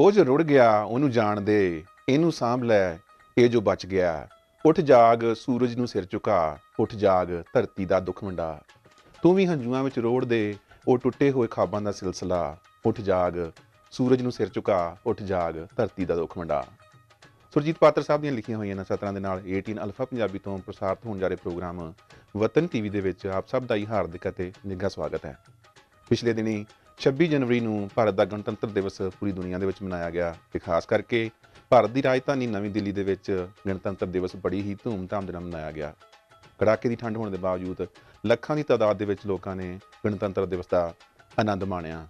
ਬੋਝ ਰੁੜ ਗਿਆ ਉਹਨੂੰ ਜਾਣ ਦੇ, ਇਹਨੂੰ ਸਾਂਭ ਲੈ ਇਹ ਜੋ ਬਚ ਗਿਆ। ਉੱਠ ਜਾਗ ਸੂਰਜ ਨੂੰ ਸਿਰ ਝੁਕਾ, ਉੱਠ ਜਾਗ ਧਰਤੀ ਦਾ ਦੁੱਖ ਵੰਡਾ। ਤੂੰ ਵੀ ਹੰਝੂਆਂ ਵਿੱਚ ਰੋੜ ਦੇ ਉਹ ਟੁੱਟੇ ਹੋਏ ਖਾਬਾਂ ਦਾ ਸਿਲਸਿਲਾ। ਉੱਠ ਜਾਗ ਸੂਰਜ ਨੂੰ ਸਿਰ ਝੁਕਾ, ਉੱਠ ਜਾਗ ਧਰਤੀ ਦਾ ਦੁੱਖ ਵੰਡਾ। ਸੁਰਜੀਤ ਪਾਤਰ ਸਾਹਿਬ ਦੀਆਂ ਲਿਖੀਆਂ ਹੋਈਆਂ ਇਹਨਾਂ ਸਤਰਾਂ ਦੇ ਨਾਲ 18 ਅਲਫਾ ਪੰਜਾਬੀ ਤੋਂ ਪ੍ਰਸਾਰਿਤ ਹੋਣ ਜਾ ਰਹੇ ਪ੍ਰੋਗਰਾਮ ਵਤਨ ਟੀਵੀ ਦੇ ਵਿੱਚ ਆਪ ਸਭ ਦਾ ਹੀ ਹਾਰਦਿਕ ਅਤੇ ਨਿੱਘਾ ਸਵਾਗਤ ਹੈ। ਪਿਛਲੇ ਦਿਨੀ 26 ਜਨਵਰੀ ਨੂੰ ਭਾਰਤ ਦਾ ਗਣਤੰਤਰ ਦਿਵਸ ਪੂਰੀ ਦੁਨੀਆ ਦੇ ਵਿੱਚ ਮਨਾਇਆ ਗਿਆ ਤੇ ਖਾਸ ਕਰਕੇ ਭਾਰਤ ਦੀ ਰਾਜਧਾਨੀ ਨਵੀਂ ਦਿੱਲੀ ਦੇ ਵਿੱਚ ਗਣਤੰਤਰ ਦਿਵਸ ਬੜੀ ਹੀ ਧੂਮਧਾਮ ਦੇ ਨਾਲ ਮਨਾਇਆ ਗਿਆ। ਕੜਾਕੇ ਦੀ ਠੰਡ ਹੋਣ ਦੇ ਬਾਵਜੂਦ ਲੱਖਾਂ ਦੀ ਤਾਦਾਦ ਦੇ ਵਿੱਚ ਲੋਕਾਂ ਨੇ ਗਣਤੰਤਰ ਦਿਵਸ ਦਾ ਆਨੰਦ ਮਾਣਿਆ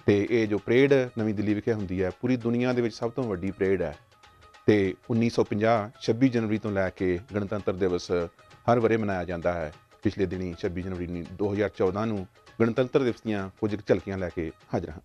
ਤੇ ਇਹ ਜੋ ਪਰੇਡ ਨਵੀਂ ਦਿੱਲੀ ਵਿਖੇ ਹੁੰਦੀ ਹੈ ਪੂਰੀ ਦੁਨੀਆ ਦੇ ਵਿੱਚ ਸਭ ਤੋਂ ਵੱਡੀ ਪਰੇਡ ਹੈ ਤੇ 1950 26 ਜਨਵਰੀ ਤੋਂ ਲੈ ਕੇ ਗਣਤੰਤਰ ਦਿਵਸ ਹਰ ਵਰੇ ਮਨਾਇਆ ਜਾਂਦਾ ਹੈ। ਪਿਛਲੇ ਦਿਨੀ 26 ਜਨਵਰੀ 2014 ਨੂੰ ਗਣਤੰਤਰ ਦਿਵਸ ਦੀਆਂ ਕੁਝ ਝਲਕੀਆਂ ਲੈ ਕੇ ਹਾਜ਼ਰ ਹਾਂ।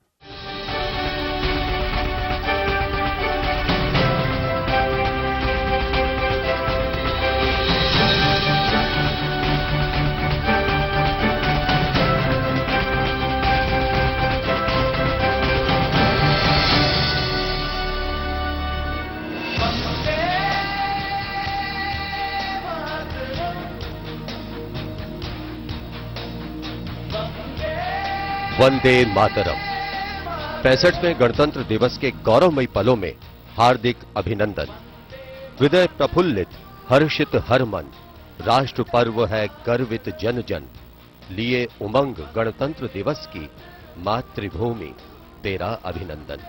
वंदे मातरम। 65वें गणतंत्र दिवस के गौरवमयी पलों में हार्दिक अभिनंदन। हृदय प्रफुल्लित हर्षित हर मन, राष्ट्र पर्व है गर्वित जन जन। लिए उमंग गणतंत्र दिवस की मातृभूमि तेरा अभिनंदन।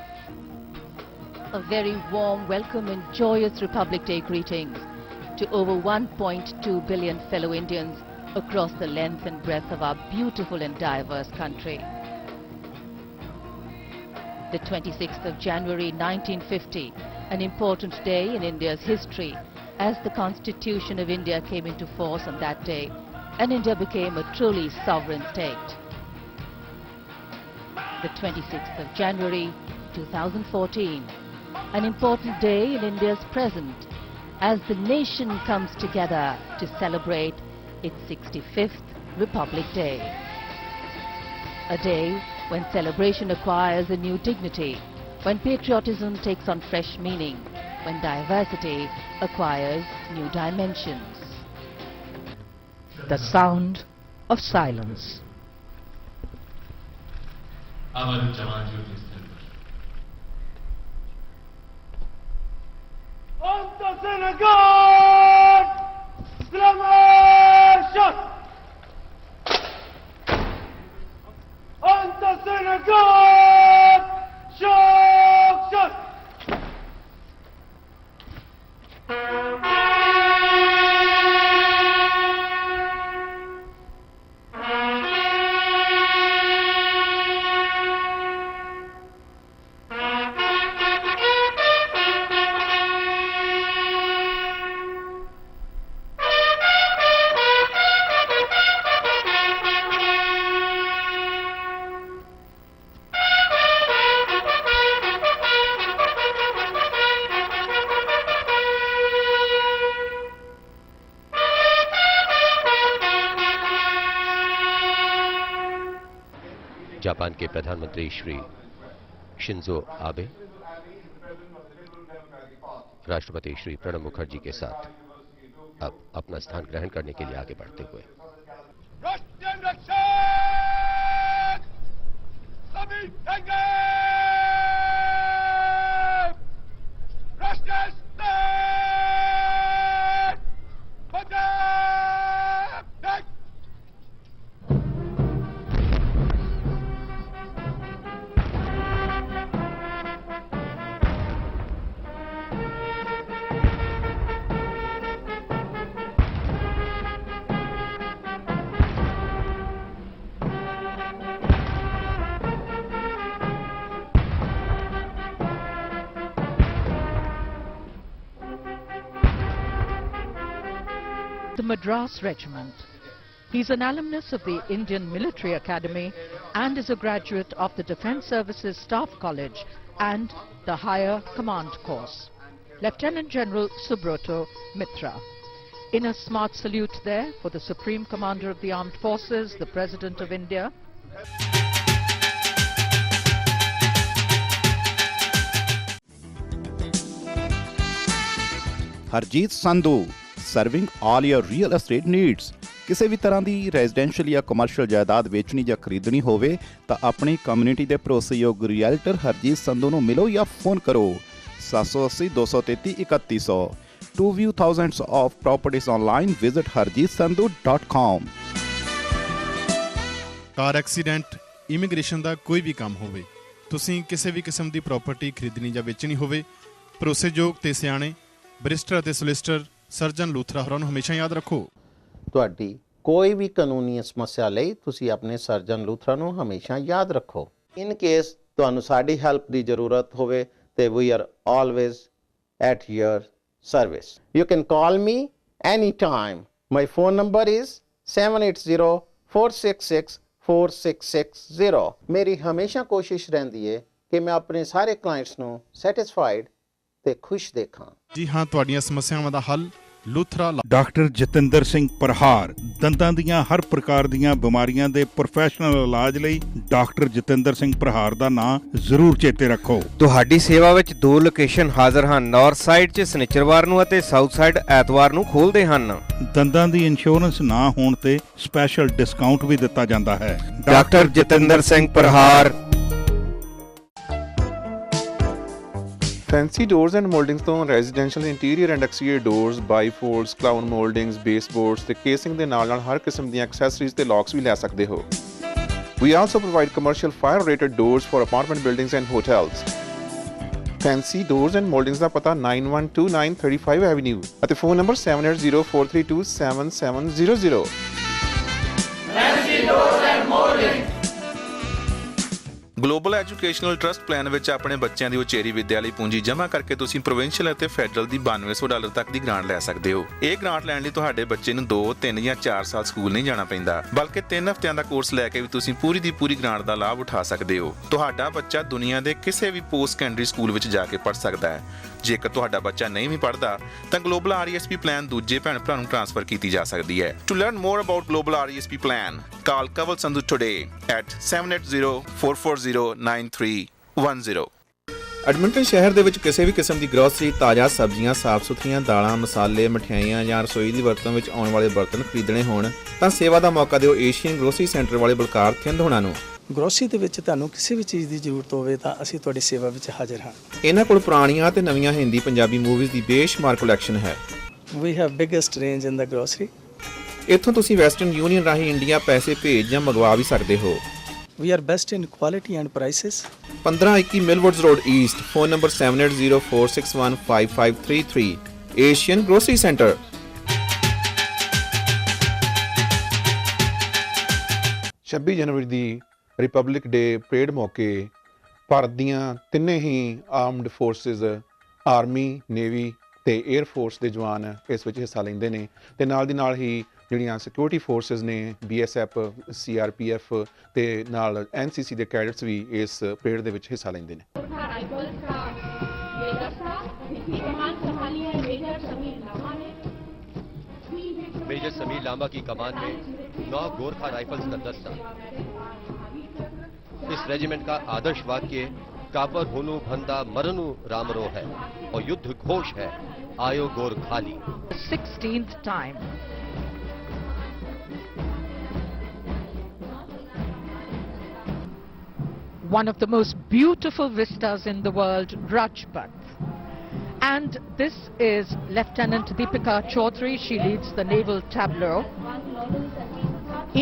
A very warm welcome and joyous Republic Day greetings to over 1.2 billion fellow Indians across the length and breadth of our beautiful and diverse country. The 26th of January 1950, an important day in India's history as the Constitution of India came into force on that day and India became a truly sovereign state. The 26th of January 2014, an important day in India's present as the nation comes together to celebrate its 65th Republic Day. A day when celebration acquires a new dignity, when patriotism takes on fresh meaning, when diversity acquires new dimensions. The sound of silence. Our Jawan Jyoti Sthal par. On the synagogue! Exclamation! On the synagogue! Shock! Shock! Japan के प्रधानमंत्री Shri Shinzo Abe राष्ट्रपति श्री प्रणब मुखर्जी के साथ अब अपना स्थान ग्रहण करने के लिए आगे बढ़ते हुए राष्ट्रीय रक्षक सभी ठेके राष्ट्रीय The Madras Regiment. He's an alumnus of the Indian Military Academy and is a graduate of the Defence Services Staff College and the Higher Command Course. Lieutenant General Subroto Mitra. In a smart salute there for the Supreme Commander of the Armed Forces, the President of India. Harjit Sandhu, serving all your real estate needs. ਕਿਸੇ ਵੀ ਤਰ੍ਹਾਂ ਦੀ residential ਜਾਂ commercial ਜਾਇਦਾਦ ਵੇਚਣੀ ਜਾਂ ਖਰੀਦਣੀ ਹੋਵੇ ਤਾਂ ਆਪਣੀ ਕਮਿਊਨਿਟੀ ਦੇ ਭਰੋਸੇਯੋਗ ਰੀਅਲਟਰ ਹਰਜੀਤ ਸੰਧੂ ਨੂੰ ਮਿਲੋ ਜਾਂ ਫੋਨ ਕਰੋ 780 233 3100। To view thousands of properties online, visit harjeetsandhu.com। Car accident, immigration ਦਾ ਕੋਈ ਵੀ ਕੰਮ ਹੋਵੇ, ਤੁਸੀਂ ਕਿਸੇ ਵੀ ਕਿਸਮ ਦੀ ਪ੍ਰਾਪਰਟੀ ਖਰੀਦਣੀ ਜਾਂ ਵੇਚਣੀ ਹੋਵੇ, ਭਰੋਸੇਯੋਗ ਤੇ ਸਿਆਣੇ ਬੈਰਿਸਟਰ ਅਤੇ ਸੋਲਿਸਿਟਰ ਸਰਜਨ ਲੂਥਰਾ ਹੋਰਾਂ ਨੂੰ ਹਮੇਸ਼ਾ ਯਾਦ ਰੱਖੋ। ਤੁਹਾਡੀ ਕੋਈ ਵੀ ਕਾਨੂੰਨੀ ਸਮੱਸਿਆ ਲਈ ਤੁਸੀਂ ਆਪਣੇ ਸਰਜਨ ਲੂਥਰਾ ਨੂੰ ਹਮੇਸ਼ਾ ਯਾਦ ਰੱਖੋ। ਇਨ ਕੇਸ ਤੁਹਾਨੂੰ ਸਾਡੀ ਹੈਲਪ ਦੀ ਜ਼ਰੂਰਤ ਹੋਵੇ ਤੇ we are always at your service. You can call me anytime. My phone number is 7804664660। ਮੇਰੀ ਹਮੇਸ਼ਾ ਕੋਸ਼ਿਸ਼ ਰਹਿੰਦੀ ਹੈ ਕਿ ਮੈਂ ਆਪਣੇ ਸਾਰੇ ਕਲਾਇੰਟਸ ਨੂੰ ਸੈਟੀਸਫਾਈਡ ਤੇ ਖੁਸ਼ ਦੇਖਾਂ। ਜੀ ਹਾਂ, ਤੁਹਾਡੀਆਂ ਸਮੱਸਿਆਵਾਂ ਦਾ ਹੱਲ ਲੂਥਰਾ। ਡਾਕਟਰ ਜਤਿੰਦਰ ਸਿੰਘ ਪ੍ਰਹਾਰ, ਦੰਦਾਂ ਦੀਆਂ ਹਰ ਪ੍ਰਕਾਰ ਦੀਆਂ ਬਿਮਾਰੀਆਂ ਦੇ ਪ੍ਰੋਫੈਸ਼ਨਲ ਇਲਾਜ ਲਈ ਡਾਕਟਰ ਜਤਿੰਦਰ ਸਿੰਘ ਪ੍ਰਹਾਰ ਦਾ ਨਾਮ ਜ਼ਰੂਰ ਚੇਤੇ ਰੱਖੋ। ਤੁਹਾਡੀ ਸੇਵਾ ਵਿੱਚ 2 ਲੋਕੇਸ਼ਨ ਹਾਜ਼ਰ ਹਨ। ਨਾਰਥ ਸਾਈਡ 'ਚ ਸ਼ਨੀਚਰਵਾਰ ਨੂੰ ਅਤੇ ਸਾਊਥ ਸਾਈਡ ਐਤਵਾਰ ਨੂੰ ਖੋਲ੍ਹਦੇ ਹਨ। ਦੰਦਾਂ ਦੀ ਇੰਸ਼ੋਰੈਂਸ ਨਾ ਹੋਣ ਤੇ ਸਪੈਸ਼ਲ ਡਿਸਕਾਊਂਟ ਵੀ ਦਿੱਤਾ ਜਾਂਦਾ ਹੈ। Doctor Jatinder Singh Prahar. Fancy doors and mouldings ਤੋਂ residential interior and exterior doors, bifolds, crown mouldings, baseboards ਤੇ ਕੇਸਿੰਗ ਦੇ ਨਾਲ ਹਰ ਕਿਸਮ ਦੀਆਂ ਐਕਸੈਸਰੀਜ਼ ਤੇ ਲੌਕਸ ਵੀ ਲੈ ਸਕਦੇ ਹੋ। We also provide commercial fire-rated doors for apartment buildings and hotels. Fancy Doors and Moldings ਦਾ ਪਤਾ 9129 35 Avenue ਅਤੇ phone number 7804327700। Fancy Doors and Moldings। Global educational trust plan ਵਿੱਚ ਆਪਣੇ ਬੱਚਿਆਂ ਦੀ ਉਚੇਰੀ ਵਿੱਦਿਆ ਲਈ ਪੂੰਜੀ ਜਮ੍ਹਾਂ ਕਰਕੇ ਤੁਸੀਂ ਪ੍ਰੋਵਿੰਸ਼ੀਅਲ ਅਤੇ ਫੈਡਰਲ ਦੀ $9200 ਤੱਕ ਦੀ ਗ੍ਰਾਂਟ ਲੈ ਸਕਦੇ ਹੋ। ਇਹ ਗ੍ਰਾਂਟ ਲੈਣ ਲਈ ਤੁਹਾਡੇ ਬੱਚੇ ਨੂੰ 2, 3 ਜਾਂ 4 ਸਾਲ ਸਕੂਲ ਨਹੀਂ ਜਾਣਾ ਪੈਂਦਾ, ਬਲਕਿ 3 ਹਫ਼ਤਿਆਂ ਦਾ ਕੋਰਸ ਲੈ ਕੇ ਵੀ ਤੁਸੀਂ ਪੂਰੀ ਦੀ ਪੂਰੀ ਗ੍ਰਾਂਟ ਦਾ ਲਾਭ ਉਠਾ ਸਕਦੇ ਹੋ। ਤੁਹਾਡਾ ਬੱਚਾ ਦੁਨੀਆ ਦੇ ਕਿਸੇ ਵੀ ਪੋਸਟ ਸੈਕੰਡਰੀ ਸਕੂਲ ਵਿੱਚ ਜਾ ਕੇ ਪੜ੍ਹ ਸਕਦਾ ਹੈ। ਜੇਕਰ ਤੁਹਾਡਾ ਬੱਚਾ ਨਹੀਂ ਵੀ ਪੜ੍ਹਦਾ ਤਾਂ ਗਲੋਬਲ RESP ਪਲਾਨ ਦੂਜੇ ਭੈਣ ਭਰਾ ਨੂੰ ਟ੍ਰਾਂਸਫਰ ਕੀਤੀ ਜਾ ਸਕਦੀ ਹੈ। To learn more about global RESP plan, call Kaval Sandhu today at 7804409310। Edmonton ਸ਼ਹਿਰ ਦੇ ਵਿੱਚ ਕਿਸੇ ਵੀ ਕਿਸਮ ਦੀ ਗਰੋਸਰੀ, ਤਾਜ਼ਾ ਸਬਜ਼ੀਆਂ, ਸਾਫ਼ ਸੁਥਰੀਆਂ ਦਾਲਾਂ, ਮਸਾਲੇ, ਮਠਿਆਈਆਂ ਜਾਂ ਰਸੋਈ ਦੀ ਵਰਤੋਂ ਵਿੱਚ ਆਉਣ ਵਾਲੇ ਬਰਤਨ ਖਰੀਦਣੇ ਹੋਣ ਤਾਂ ਸੇਵਾ ਦਾ ਮੌਕਾ ਦਿਓ ਏਸ਼ੀਅਨ ਗਰੋਸਰੀ ਸੈਂਟਰ ਵਾਲੇ ਬਲਕਾਰ ਥਿੰਦ ਹੋਣਾ ਨੂੰ। ਗਰੋਸਰੀ ਦੇ ਵਿੱਚ ਤੁਹਾਨੂੰ ਕਿਸੇ ਵੀ ਚੀਜ਼ ਦੀ ਜ਼ਰੂਰਤ ਹੋਵੇ ਤਾਂ ਅਸੀਂ ਤੁਹਾਡੀ ਸੇਵਾ ਵਿੱਚ ਹਾਜ਼ਰ ਹਾਂ। ਇਹਨਾਂ ਕੋਲ ਪੁਰਾਣੀਆਂ ਤੇ ਨਵੀਆਂ ਹਿੰਦੀ ਪੰਜਾਬੀ ਮੂਵੀਜ਼ ਦੀ ਬੇਸ਼ੁਮਾਰ ਕਲੈਕਸ਼ਨ ਹੈ। We have biggest range in the grocery. ਇੱਥੋਂ ਤੁਸੀਂ ਵੈਸਟਰਨ ਯੂਨੀਅਨ ਰਾਹੀਂ ਇੰਡੀਆ ਪੈਸੇ ਭੇਜ ਜਾਂ ਮੰਗਵਾ ਵੀ ਸਕਦੇ ਹੋ। We are best in quality and prices. 1521 Millwoods road east, phone number 7804615533। Asian grocery centre. 26 ਜਨਵਰੀ ਦੀ ਰਿਪਬਲਿਕ ਡੇ ਪਰੇਡ ਮੌਕੇ ਭਾਰਤ ਦੀਆਂ ਤਿੰਨੇ ਹੀ ਆਰਮਡ ਫੋਰਸਿਸ, ਆਰਮੀ, ਨੇਵੀ ਤੇ 에ਅਰ ਫੋਰਸ ਦੇ ਜਵਾਨ ਇਸ ਵਿੱਚ ਹਿੱਸਾ ਲੈਂਦੇ ਨੇ ਤੇ ਨਾਲ ਦੀ ਨਾਲ ਹੀ ਜਿਹੜੀਆਂ ਸਿਕਿਉਰਿਟੀ ਫੋਰਸਿਸ ਨੇ, BSF, CRPF ਤੇ ਨਾਲ NCC ਦੇ ਕੈਡਟਸ ਵੀ ਇਸ ਪਰੇਡ ਦੇ ਵਿੱਚ ਹਿੱਸਾ ਲੈਂਦੇ ਨੇ। मेजर समीर लांबा की कमान में 9 गोरखा राइफल्स का दस्ता। इस रेजिमेंट का आदर्श वाक्य कापर होनु भंदा मरनु रामरो है और युद्ध घोष है आयो Gorkhali. 16th time. One of the most beautiful vistas in the world, Rajpath. And this is Lieutenant Deepika Chaudhary. She leads the naval tableau.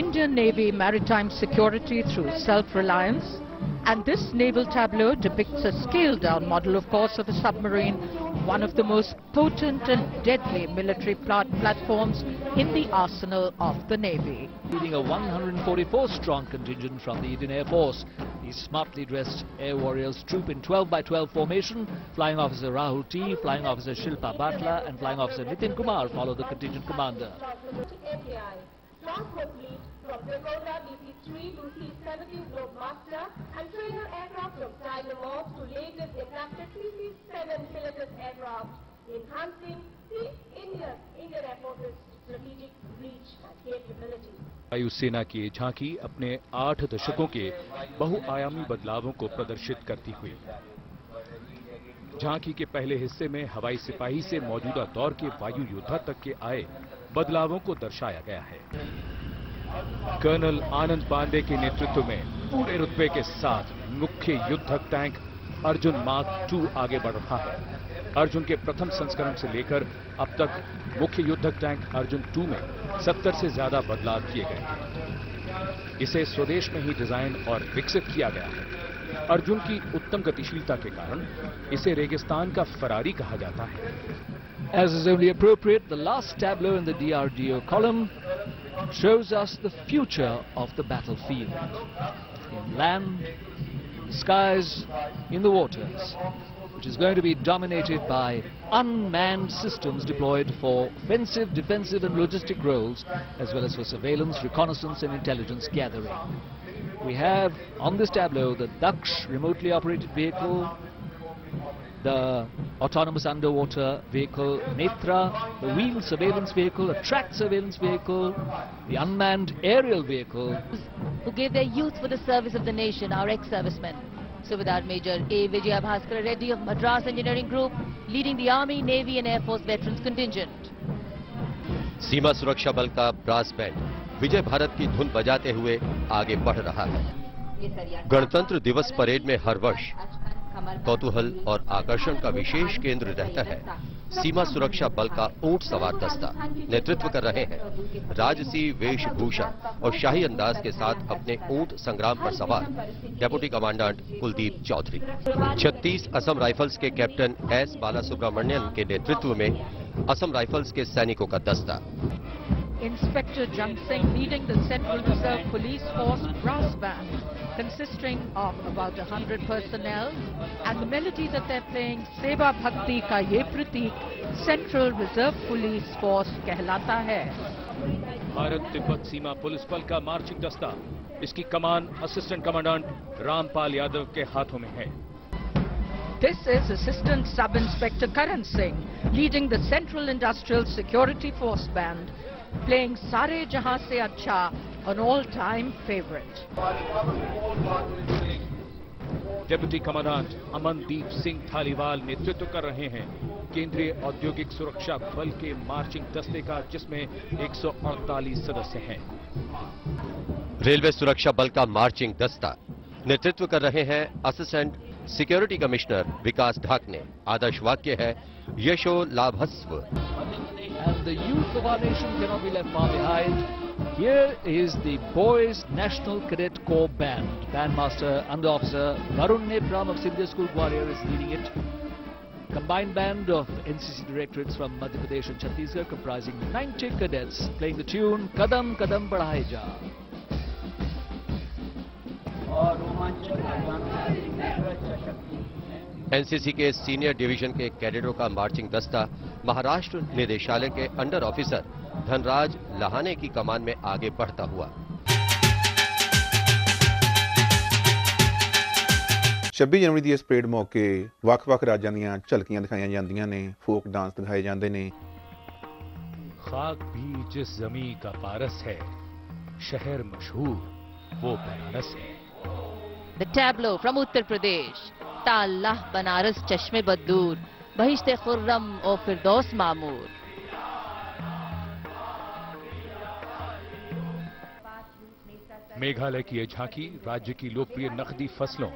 Indian Navy maritime security through self-reliance. And this naval tableau depicts a scaled-down model, of course, of a submarine, one of the most potent and deadly military platforms in the arsenal of the Navy. Leading a 144-strong contingent from the Indian Air Force. These smartly dressed air warriors troop in 12x12 formation. Flying Officer Rahul T, Flying Officer Shilpa Batla and Flying Officer Nitin Kumar follow the contingent commander. Transport fleet from Dakota DC-3 to C-17 Globemaster and trainer aircraft from Dynamos to latest aircraft CC-7 Pilatus aircraft, enhancing the Indian Air Force's strategic reach and capability. वायुसेना की ये झांकी अपने 8 दशकों के बहुआयामी बदलावों को प्रदर्शित करती हुई झांकी के पहले हिस्से में हवाई सिपाही से मौजूदा दौर के वायु योद्धा तक के आए बदलावों को दर्शाया गया है। कर्नल आनंद पांडे के नेतृत्व में पूरे रुतबे के साथ मुख्य युद्धक टैंक अर्जुन मार्क II आगे बढ़ रहा है। अर्जुन के प्रथम संस्करण से लेकर अब तक मुख्य युद्धक टैंक अर्जुन II में 70 से ज्यादा बदलाव किए गए हैं। इसे स्वदेश में ही डिजाइन और विकसित किया गया है। अर्जुन की उत्तम गतिशीलता के कारण इसे रेगिस्तान का फरारी कहा जाता है। As is only appropriate, the last tableau in the DRDO column shows us the future of the battlefield. In land, in the skies, in the waters, which is going to be dominated by unmanned systems deployed for offensive, defensive and logistic roles, as well as for surveillance, reconnaissance and intelligence gathering. We have on this tableau the Daksh remotely operated vehicle, the autonomous underwater vehicle Netra, the wheeled surveillance vehicle, a tracked surveillance vehicle, the unmanned aerial vehicle. Who gave their youth for the service of the nation, our ex-servicemen. Subedar Major A. Vijaya Bhaskar Reddy of Madras Engineering Group, leading the Army, Navy and Air Force Veterans Contingent. सीमा सुरक्षा बल का brass band विजय भारत की धुन बजाते हुए आगे बढ़ रहा है। गणतंत्र दिवस परेड में हर वर्ष कौतूहल और आकर्षण का विशेष केंद्र रहता है सीमा सुरक्षा बल का ऊंट सवार दस्ता। नेतृत्व कर रहे हैं राजसी वेशभूषा और शाही अंदाज के साथ अपने ऊंट संग्राम पर सवार deputy commandant Kuldeep Chaudhary. 36 Assam rifles के कैप्टन एस बालासुब्रमण्यन के नेतृत्व में असम राइफल्स के सैनिकों का दस्ता। Inspector Jang Singh leading the Central Reserve Police Force brass band, consisting of about 100 personnel, and the melody that they're playing, Seva Bhakti ka ye pratik, Central Reserve Police Force कहलाता है। भारत तिब्बत सीमा police बल का marching दस्ता, इसकी कमान assistant commandant Rampal Yadav के हाथों में है। This is Assistant Sub Inspector Karan Singh leading the Central Industrial Security Force band, playing Sare Jahan Se Acha, an all-time favorite. Deputy commandant Amandeep Singh Thaliwal नेतृत्व कर रहे हैं केंद्रीय औद्योगिक सुरक्षा बल के मार्चिंग दस्ते का, जिसमें 148 सदस्य हैं। रेलवे सुरक्षा बल का मार्चिंग दस्ता नेतृत्व कर रहे हैं असिस्टेंट सिक्योरिटी कमिश्नर विकास ढाकने। आदर्श वाक्य है यशो लाभस्व। And the youth of our nation cannot be left far behind. Here is the Boys National Cadet Corps Band. Bandmaster Under Officer Varun Nepram of Sindhya School Gwalior is leading it. Combined band of NCC directorates from Madhya Pradesh and Chhattisgarh comprising 90 cadets playing the tune Kadam Kadam Badhaye Ja. NCC के senior division के कैडेटों का marching दस्ता महाराष्ट्र निदेशालय के under officer Dhanraj लहाने की कमान में आगे बढ़ता हुआ। 26 जनवरी ਦੀ ਇਸ ਪਰੇਡ ਮੌਕੇ ਵੱਖ-ਵੱਖ ਰਾਜਾਂ ਦੀਆਂ ਝਲਕੀਆਂ ਦਿਖਾਈਆਂ ਜਾਂਦੀਆਂ ਨੇ, ਫੋਕ ਡਾਂਸ ਦਿਖਾਏ ਜਾਂਦੇ ਨੇ। खाक भी जिस जमी का पारस है, शहर मशहूर वो बनारस है। The tableau from Uttar Pradesh, Tallah Banaras Chashme Baddur, Bahishte Khurram और Firdaus Mamoor। मेघालय की ये झांकी राज्य की लोकप्रिय नकदी फसलों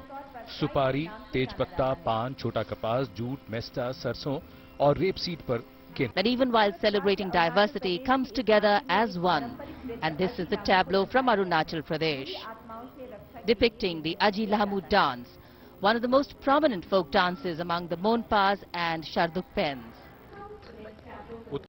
सुपारी, तेजपत्ता, पान, छोटा कपास, जूट, मेस्टा, सरसों और रेपसीड पर That even while celebrating diversity comes together as one, and this is the tableau from Arunachal Pradesh, depicting the Aji Lahamud dance, one of the most prominent folk dances among the Monpas and Shardukpens.